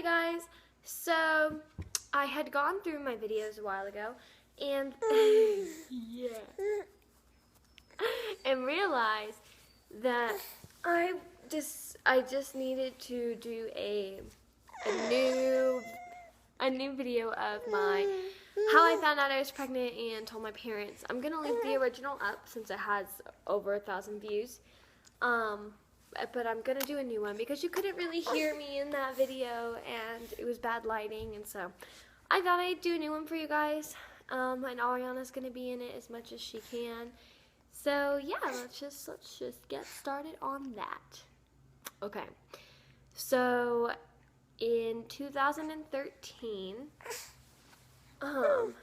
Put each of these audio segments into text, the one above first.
Hey guys, so I had gone through my videos a while ago and and realized that I just needed to do a new video of how I found out I was pregnant and told my parents. I'm gonna leave the original up since it has over 1,000 views. But I'm gonna do a new one because you couldn't really hear me in that video and it was bad lighting, and so I thought I'd do a new one for you guys. And Arianna's gonna be in it as much as she can. So yeah, let's just get started on that. Okay. So in 2013 of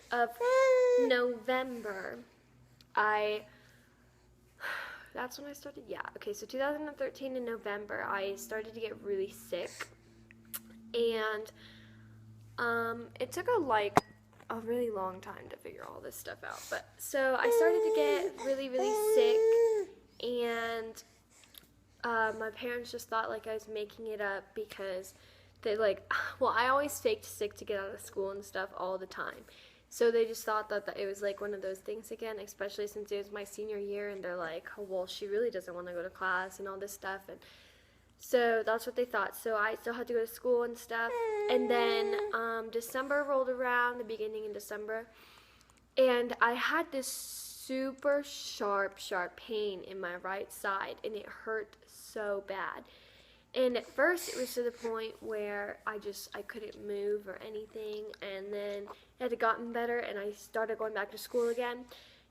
November, that's when I started, yeah. Okay, so 2013 in November, I started to get really sick, and it took a really long time to figure all this stuff out. But so I started to get really, really sick, and my parents just thought I was making it up because they I always faked sick to get out of school and stuff all the time. So they just thought that it was one of those things again, especially since it was my senior year, and they're like, oh, well, she really doesn't want to go to class and all this stuff. And so that's what they thought. So I still had to go to school and stuff. And then December rolled around, the beginning in December, and I had this super sharp pain in my right side, and it hurt so bad. And at first, it was to the point where I couldn't move or anything, and then it had gotten better, and I started going back to school again.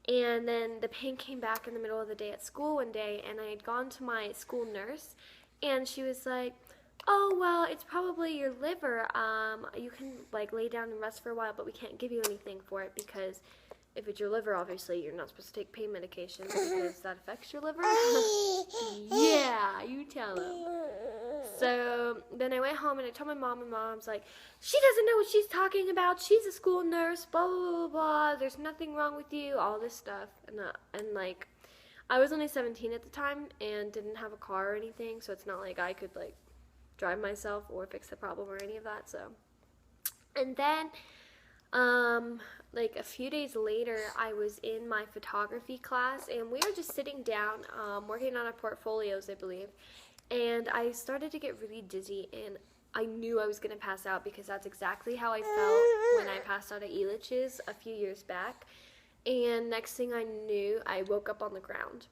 And then the pain came back in the middle of the day at school one day, and I had gone to my school nurse, and she was like, oh, well, it's probably your liver. You can, lay down and rest for a while, but we can't give you anything for it because if it's your liver, obviously, you're not supposed to take pain medication because that affects your liver. Yeah, you tell them. So then I went home and I told my mom, and Mom's like, she doesn't know what she's talking about. She's a school nurse, blah, blah, blah, blah. There's nothing wrong with you, all this stuff. And I was only 17 at the time and didn't have a car or anything, so it's not like I could, drive myself or fix the problem or any of that, so. And then, a few days later, I was in my photography class, and we were just sitting down, working on our portfolios, I believe, and I started to get really dizzy, and I knew I was going to pass out because that's exactly how I felt when I passed out at Elitch's a few years back. And next thing I knew, I woke up on the ground,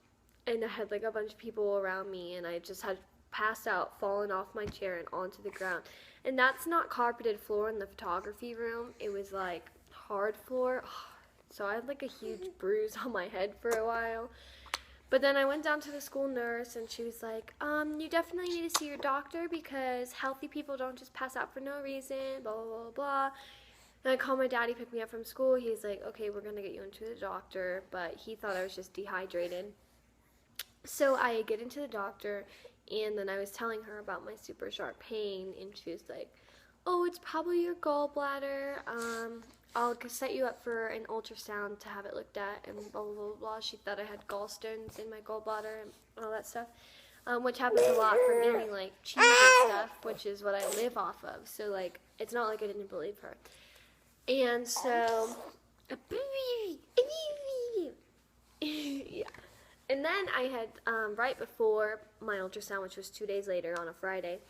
and I had a bunch of people around me, and I just had passed out, fallen off my chair and onto the ground. And that's not carpeted floor in the photography room. It was hard floor. So I had a huge bruise on my head for a while. But then I went down to the school nurse, and she was like, you definitely need to see your doctor because healthy people don't just pass out for no reason, blah, blah, blah, blah. And I called my dad. He picked me up from school. He's like, okay, we're going to get you into the doctor. But he thought I was just dehydrated. So I get into the doctor, and then I was telling her about my super sharp pain, and she was like, oh, it's probably your gallbladder. I'll set you up for an ultrasound to have it looked at, and blah, blah, blah, blah. She thought I had gallstones in my gallbladder and all that stuff, which happens a lot from eating, cheese and stuff, which is what I live off of. So, it's not like I didn't believe her. And so, yeah. And then I had, right before my ultrasound, which was 2 days later on a Friday,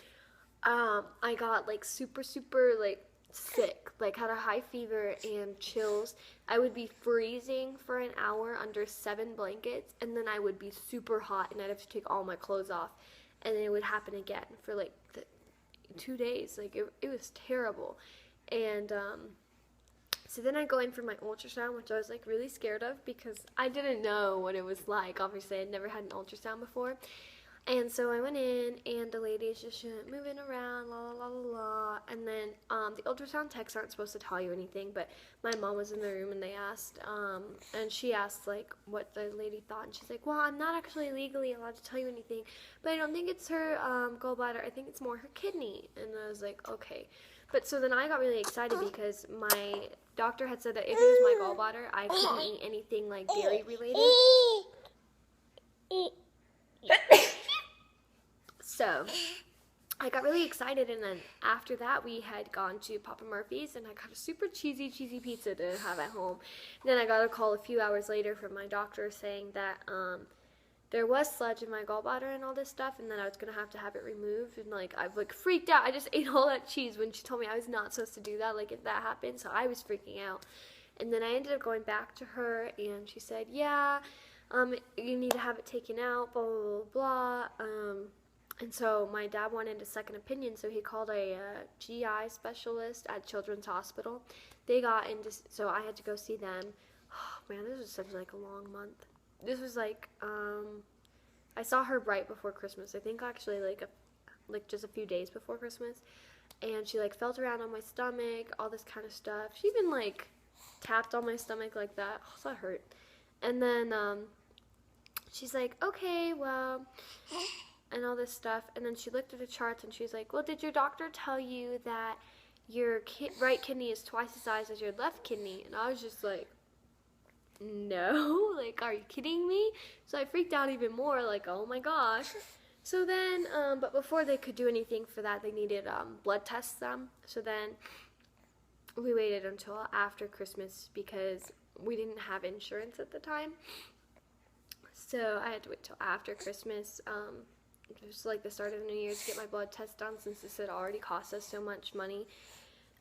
I got, super, sick, had a high fever and chills. I would be freezing for an hour under 7 blankets, and then I would be super hot, and I'd have to take all my clothes off, and then it would happen again for, 2 days. It was terrible. And, so then I go in for my ultrasound, which I was, really scared of because I didn't know what it was like. Obviously, I'd never had an ultrasound before. And so I went in, and the lady's just moving around, la, la, la, la, la. And then the ultrasound techs aren't supposed to tell you anything, but my mom was in the room, and they asked, and she asked, what the lady thought. And she's like, well, I'm not actually legally allowed to tell you anything, but I don't think it's her gallbladder. I think it's more her kidney. And I was like, okay. But so then I got really excited because my doctor had said that if it was my gallbladder, I couldn't eat anything dairy related. So I got really excited, and then after that, we had gone to Papa Murphy's, and I got a super cheesy pizza to have at home. And then I got a call a few hours later from my doctor saying that there was sludge in my gallbladder and all this stuff, and then I was going to have it removed, and, like, I, like, freaked out. I just ate all that cheese when she told me I was not supposed to do that, like, if that happened, so I was freaking out. And then I ended up going back to her, and she said, yeah, you need to have it taken out, blah, blah, blah, blah. And so my dad wanted a second opinion, so he called a GI specialist at Children's Hospital. They got into, so I had to go see them. Oh, man, this was such, like, a long month. This was, like, I saw her right before Christmas. I think actually, like just a few days before Christmas. And she, like, felt around on my stomach, all this kind of stuff. She even, like, tapped on my stomach like that. Oh, that hurt. And then she's like, okay, well, and all this stuff. And then she looked at the charts, and she's like, well, did your doctor tell you that your right kidney is twice the size as your left kidney? And I was just like, no, like, are you kidding me? So I freaked out even more, like, oh my gosh. So then, but before they could do anything for that, they needed blood tests them. So then we waited until after Christmas because we didn't have insurance at the time. So I had to wait till after Christmas, it was like the start of the new year, to get my blood test done, since this had already cost us so much money.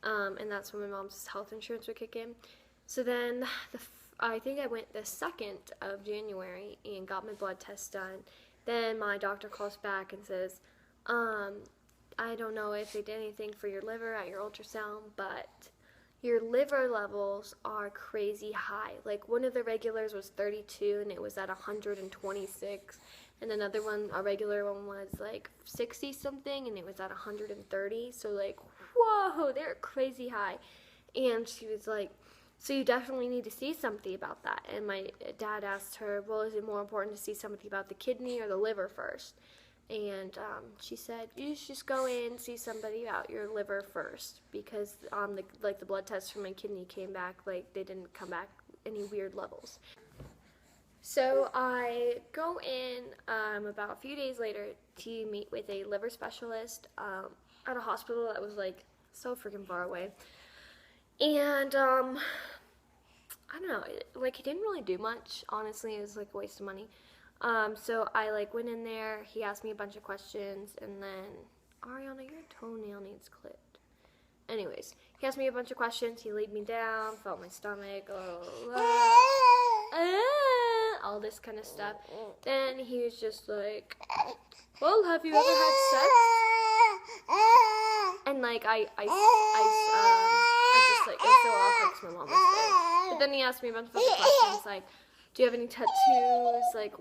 And that's when my mom's health insurance would kick in. So then I think I went the 2nd of January and got my blood test done. Then my doctor calls back and says, I don't know if they did anything for your liver at your ultrasound, but your liver levels are crazy high. Like, one of the regulars was 32, and it was at 126. And another one, a regular one, was like 60 something, and it was at 130. So, like, whoa, they're crazy high. And she was like, so you definitely need to see something about that. And my dad asked her, well, is it more important to see something about the kidney or the liver first? And she said, you should just go in, see somebody about your liver first, because the blood tests from my kidney came back, like, they didn't come back any weird levels. So I go in about a few days later to meet with a liver specialist at a hospital that was, like, so freaking far away. And I don't know, like, he didn't really do much. Honestly, it was, like, a waste of money. So I, like, went in there, he asked me a bunch of questions, and then, Arianna, your toenail needs clipped. Anyways, he asked me a bunch of questions, he laid me down, felt my stomach, all this kind of stuff. Then he was just like, well, have you ever had sex? And, like, I just, like, it was so awkward because my mom was there. But then he asked me a bunch of other questions, like, do you have any tattoos? Like,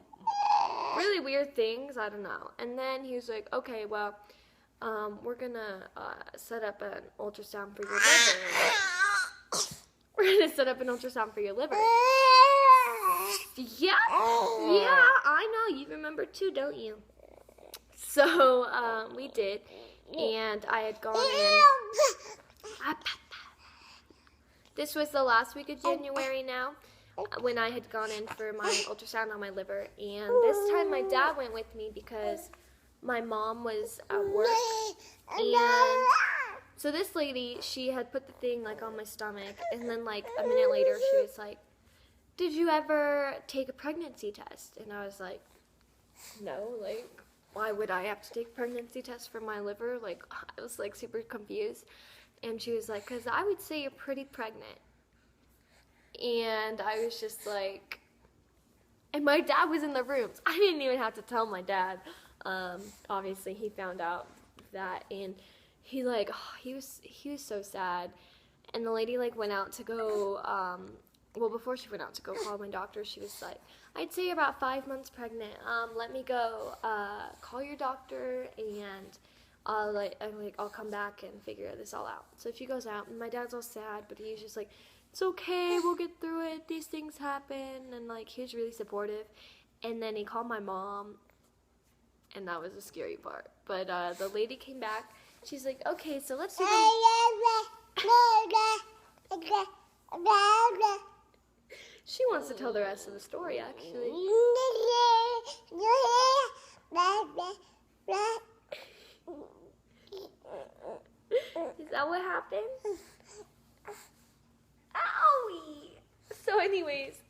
really weird things, I don't know. And then he was like, okay, well, we're gonna set up an ultrasound for your liver. We're gonna set up an ultrasound for your liver. Yeah, I know, you remember too, don't you? So, we did, and I had gone in. This was the last week of January now, when I had gone in for my ultrasound on my liver. And this time my dad went with me because my mom was at work. And so this lady, she had put the thing, like, on my stomach, and then, like, a minute later she was like, did you ever take a pregnancy test? And I was like, no, like, why would I have to take a pregnancy test for my liver? Like, I was, like, super confused. And she was like, because I would say you're pretty pregnant. And I was just like, and my dad was in the room. So I didn't even have to tell my dad. Obviously, he found out that, and he, like, he was so sad. And the lady, like, went out to go, well, before she went out to go call my doctor, she was like, I'd say about 5 months pregnant. Let me go call your doctor, and I'll come back and figure this all out. So she goes out, and my dad's all sad, but he's just like, it's okay, we'll get through it, these things happen, and, like, he was really supportive. And then he called my mom, and that was the scary part. But the lady came back, she's like, okay, so let's do She wants to tell the rest of the story, actually. that what happened? Owie! So anyways,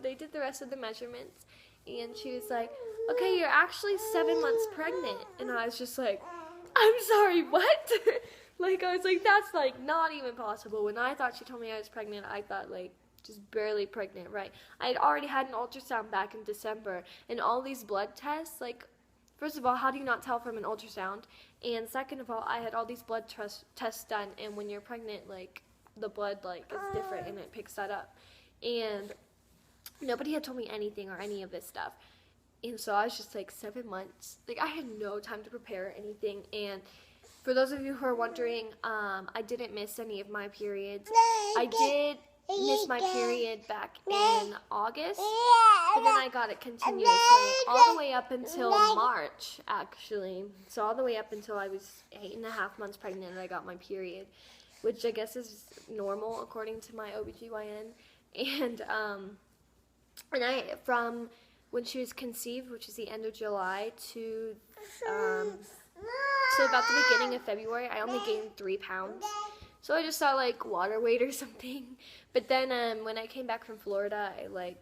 they did the rest of the measurements, and she was like, okay, you're actually 7 months pregnant. And I was just like, I'm sorry, what? Like, I was like, that's, like, not even possible. When I thought she told me I was pregnant, I thought, like, just barely pregnant, right? I had already had an ultrasound back in December, and all these blood tests, like, first of all, how do you not tell from an ultrasound? And second of all, I had all these blood tests done, and when you're pregnant, like, the blood, like, is different, and it picks that up. And nobody had told me anything or any of this stuff. And so I was just like 7 months. Like, I had no time to prepare anything. And for those of you who are wondering, I didn't miss any of my periods. I did miss my period back in August, but then I got it continuously all the way up until March, actually. So all the way up until I was 8.5 months pregnant and I got my period, which I guess is normal according to my OBGYN. And from when she was conceived, which is the end of July, to about the beginning of February, I only gained 3 pounds. So I just thought, like, water weight or something. But then when I came back from Florida, I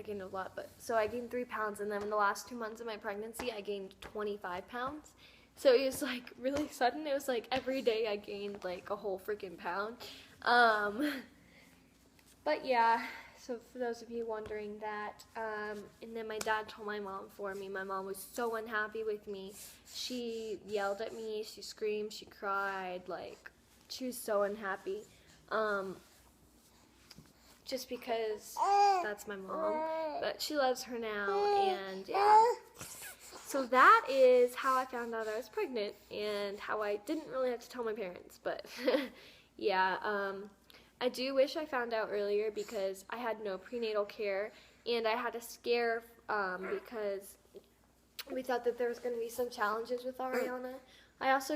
gained a lot. So I gained 3 pounds, and then in the last 2 months of my pregnancy, I gained 25 pounds. So it was, like, really sudden. It was, like, every day I gained, like, a whole freaking pound. But yeah, so for those of you wondering that, and then my dad told my mom for me. My mom was so unhappy with me. She yelled at me, she screamed, she cried, like, she was so unhappy. Just because that's my mom, but she loves her now, and yeah. So that is how I found out I was pregnant, and how I didn't really have to tell my parents, but yeah, I do wish I found out earlier because I had no prenatal care, and I had a scare because we thought that there was going to be some challenges with Arianna. I also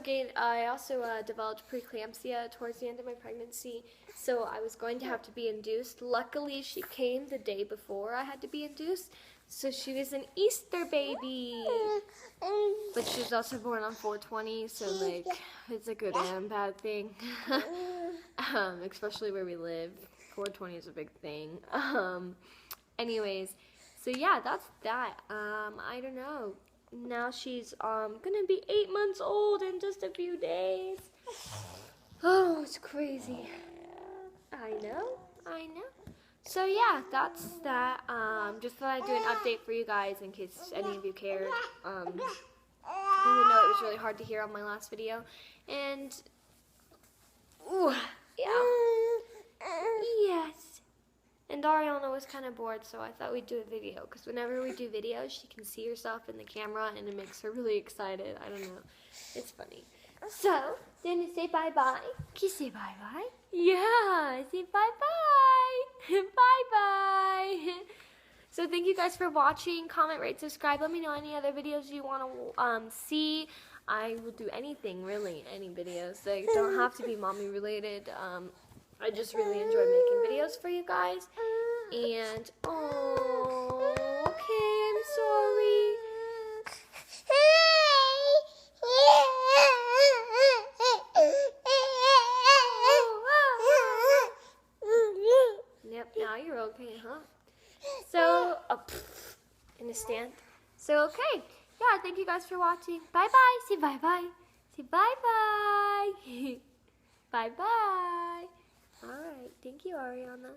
developed preeclampsia towards the end of my pregnancy, so I was going to have to be induced. Luckily, she came the day before I had to be induced, so she was an Easter baby. But she was also born on 4/20, so, like, it's a good and bad thing. Especially where we live. 4/20 is a big thing. Anyways, so yeah, that's that. I don't know. Now she's gonna be 8 months old in just a few days. Oh, it's crazy. I know. So yeah, that's that. Just thought I'd do an update for you guys in case any of you cared. Even though it was really hard to hear on my last video. And ooh, yeah. Yes. And Arianna was kind of bored, so I thought we'd do a video. Because whenever we do videos, she can see herself in the camera, and it makes her really excited. I don't know. It's funny. So, then you say bye-bye. Can you say bye-bye? Yeah, say bye-bye. Bye-bye. So thank you guys for watching. Comment, rate, subscribe. Let me know any other videos you want to see. I will do anything, really. Any videos. They don't have to be mommy related. I just really enjoy making videos for you guys. And, oh, okay, I'm sorry. Yep, now you're okay, huh? So, in a stand. So, okay. Yeah, thank you guys for watching. Bye-bye. Say bye-bye. Say bye-bye. Bye-bye. All right. Thank you, Arianna.